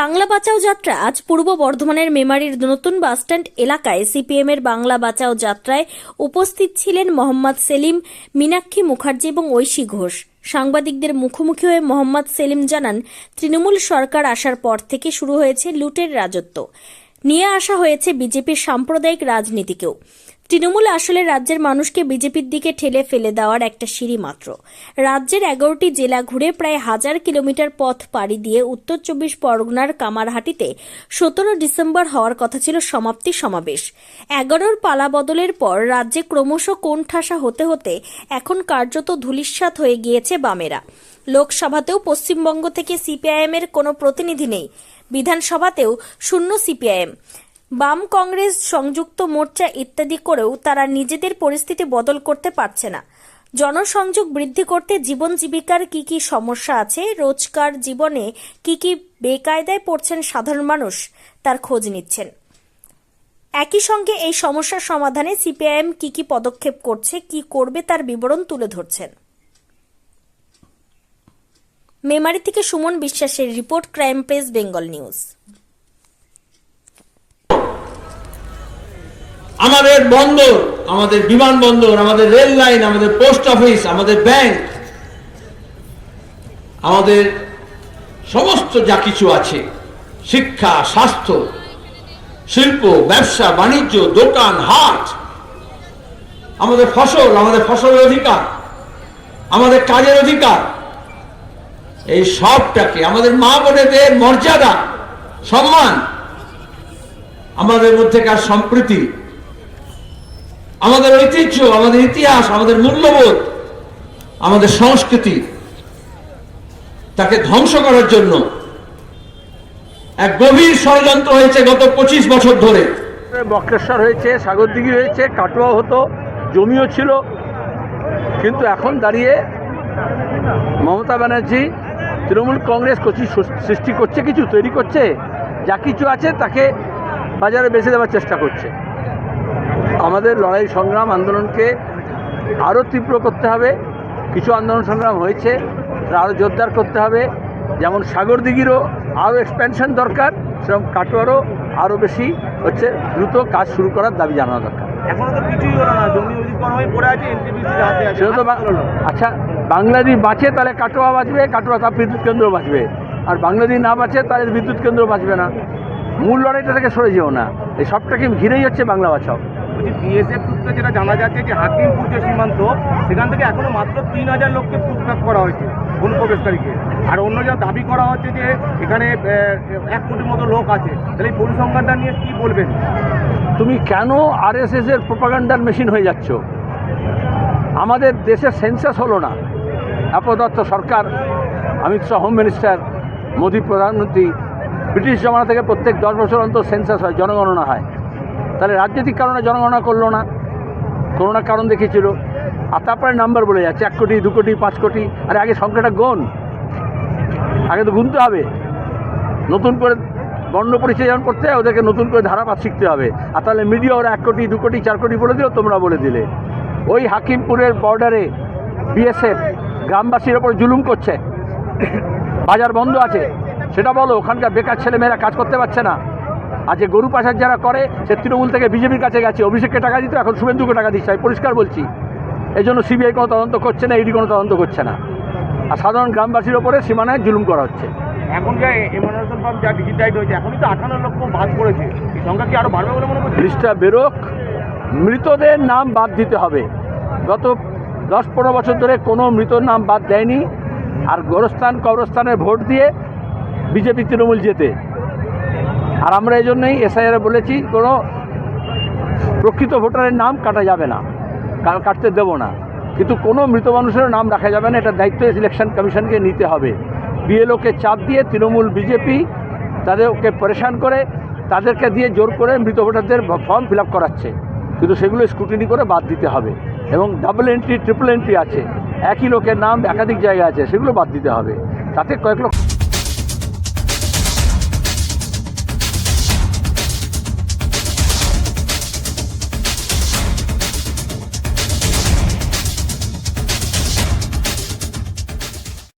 বাংলা বাঁচাও যাত্রা আজ পূর্ব বর্ধমানের মেমারির নতুন বাসস্ট্যান্ড এলাকায় সিপিএমের বাংলা বাঁচাও যাত্রায় উপস্থিত ছিলেন মোহাম্মদ সেলিম, মীনাক্ষী মুখার্জি এবং ঐশী ঘোষ। সাংবাদিকদের মুখোমুখি হয়ে মোহাম্মদ সেলিম জানান, তৃণমূল সরকার আসার পর থেকে শুরু হয়েছে লুটের রাজত্ব, নিয়ে আসা হয়েছে বিজেপির সাম্প্রদায়িক রাজনীতিকেও। তৃণমূল আসলে রাজ্যের মানুষকে বিজেপির দিকে ঠেলে ফেলে দেওয়ার একটা সিঁড়ি মাত্র। রাজ্যের 11টি জেলা ঘুরে প্রায় 1000 কিলোমিটার পথ পাড়ি দিয়ে উত্তর 24 পরগনার কামারহাটিতে 17 ডিসেম্বর হওয়ার কথা ছিল সমাপ্তি সমাবেশ। 11র পালা বদলের পর রাজ্যে ক্রমশ কোণঠাসা হতে হতে এখন কার্যত ধূলিসাৎ হয়ে গিয়েছে বামেরা। লোকসভাতেও পশ্চিমবঙ্গ থেকে সিপিআইএমের কোনো প্রতিনিধি নেই, বিধানসভাতেও শূন্য সিপিআইএম। বাম, কংগ্রেস, সংযুক্ত মোর্চা ইত্যাদি করেও তারা নিজেদের পরিস্থিতি বদল করতে পারছে না। জনসংযোগ বৃদ্ধি করতে জীবন জীবিকার কি কি সমস্যা আছে, রোজকার জীবনে কি কি বেকায়দায় পড়ছেন সাধারণ মানুষ, তার খোঁজ নিচ্ছেন। একই সঙ্গে এই সমস্যার সমাধানে সিপিআইএম কি কি পদক্ষেপ করছে, কি করবে তার বিবরণ তুলে ধরছেন। মেমারি থেকে সুমন বিশ্বাসের report, crime press Bengal news. আমাদের বন্দর, আমাদের বিমানবন্দর, আমাদের রেল লাইন, আমাদের পোস্ট অফিস, আমাদের ব্যাংক, আমাদের সমস্ত যা কিছু আছে, শিক্ষা, স্বাস্থ্য, শিল্প, ব্যবসা, বাণিজ্য, দোকান, হাট, আমাদের ফসলের অধিকার, আমাদের কাজের অধিকার, এই সবটাকে, আমাদের মা বোনেদের মর্যাদা, সম্মান, আমাদের মধ্যেকার সম্প্রীতি, আমাদের ঐতিহ্য, আমাদের ইতিহাস, আমাদের মূল্যবোধ, আমাদের সংস্কৃতি, তাকে ধ্বংস করার জন্য এক গভীর ষড়যন্ত্র হয়েছে গত 25 বছর ধরে। বক্রেশ্বর হয়েছে, সাগরদিঘি হয়েছে, কাটোয়া হতো, জমিও ছিল, কিন্তু এখন দাঁড়িয়ে মমতা ব্যানার্জি, তৃণমূল কংগ্রেস সৃষ্টি করছে, কিছু তৈরি করছে, যা কিছু আছে তাকে বাজারে বেচে দেওয়ার চেষ্টা করছে। আমাদের লড়াই সংগ্রাম আন্দোলনকে আরও তীব্র করতে হবে। কিছু আন্দোলন সংগ্রাম হয়েছে, আরও জোরদার করতে হবে। যেমন সাগরদিঘিরও আরও এক্সপ্যানশন দরকার, সেরকম কাটোয়ারও আরও বেশি হচ্ছে দ্রুত কাজ শুরু করার দাবি জানানো দরকার। এখনো তো কিছুই হলো না, জমি অধিগ্রহণ হয়ে পড়ে আছে, এনটিপিসির হাতে আছে। সেটা তো আচ্ছা, বাংলা যদি বাঁচে তাহলে কাটোয়া বাঁচবে, কাটোয়া তাপ বিদ্যুৎ কেন্দ্র বাঁচবে, আর বাংলা যদি না বাঁচে তাহলে বিদ্যুৎ কেন্দ্র বাঁচবে না। মূল লড়াইটা থেকে সরে যেও না, এই সবটাকে ঘিরেই হচ্ছে বাংলা বাঁচাও। বিএসএফ সূত্রে যেটা জানা যাচ্ছে যে হাকিমপুর যে সীমান্ত, সেখান থেকে এখনো মাত্র 3000 লোককে পুরস্কার করা হয়েছে অনুপ্রবেশকারীকে, আর অন্য যা দাবি করা হচ্ছে যে এখানে 1 কোটির মতো লোক আছে। তাহলে এই পরিসংখ্যানটা নিয়ে কি বলবেন? তুমি কেন আরএসএস এর প্রোপাগান্ডার মেশিন হয়ে যাচ্ছ? আমাদের দেশের সেন্সাস হলো না, আপাতত সরকার, অমিত শাহ হোম মিনিস্টার, মোদী প্রধানমন্ত্রী, ব্রিটিশ জমানা থেকে প্রত্যেক 10 বছর অন্তর সেন্সাস হয়, জনগণনা হয়। তাহলে রাজনৈতিক কারণে জনগণনা করলো না, করোনা কারণ দেখিয়েছিল, আর তারপরে নাম্বার বলে যাচ্ছে 1 কোটি, 2 কোটি, 5 কোটি। আরে আগে সংখ্যাটা গোন, আগে তো গুনতে হবে। নতুন করে বর্ণ পরিচয় যেমন করতে হয়, ওদেরকে নতুন করে ধারাপাত শিখতে হবে। আর তাহলে মিডিয়া ওরা 1 কোটি, 2 কোটি, 4 কোটি বলে দিল, তোমরা বলে দিলে। ওই হাকিমপুরের বর্ডারে বিএসএফ গ্রামবাসীর ওপর জুলুম করছে, বাজার বন্ধ আছে, সেটা বলো। ওখানকার বেকার ছেলেমেয়েরা কাজ করতে পারছে না। আর যে গরু পাচার যারা করে, সে তৃণমূল থেকে বিজেপির কাছে গেছে, অভিষেককে টাকা দিত, এখন শুভেন্দুকে টাকা দিচ্ছে, আমি পরিষ্কার বলছি। এই জন্য সিবিআই কোনো তদন্ত করছে না, ইডি কোনো তদন্ত করছে না, আর সাধারণ গ্রামবাসীর ওপরে সীমানায় জুলুম করা হচ্ছে। এখন যা এমার্জেন্সি ফার্ম যা ডিজিটাইজ হয়েছে, এখনই তো 58 লক্ষ বাদ পড়েছে, এই সংখ্যা কি আরও বাড়বে বলে মনে করছে? লিস্টটা বেরোক, মৃতদের নাম বাদ দিতে হবে। গত 10-15 বছর ধরে কোনো মৃতর নাম বাদ দেয়নি, আর গোরস্থান কবরস্থানের ভোট দিয়ে বিজেপি তৃণমূল জেতে। আর আমরা এই জন্যই এসআইআরে বলেছি, কোনো প্রকৃত ভোটারের নাম কাটা যাবে না, কাটতে দেব না, কিন্তু কোনো মৃত মানুষেরও নাম রাখা যাবে না। এটা দায়িত্ব ইলেকশন কমিশনকে নিতে হবে। বিএলওকে চাপ দিয়ে তৃণমূল বিজেপি তাদেরকে পরেশান করে, তাদেরকে দিয়ে জোর করে মৃত ভোটারদের ফর্ম ফিল আপ করাচ্ছে, কিন্তু সেগুলো স্ক্রুটিনি করে বাদ দিতে হবে। এবং ডাবল এন্ট্রি, ট্রিপল এন্ট্রি আছে, একই লোকের নাম একাধিক জায়গায় আছে, সেগুলো বাদ দিতে হবে। তাতে কয়েক লক্ষ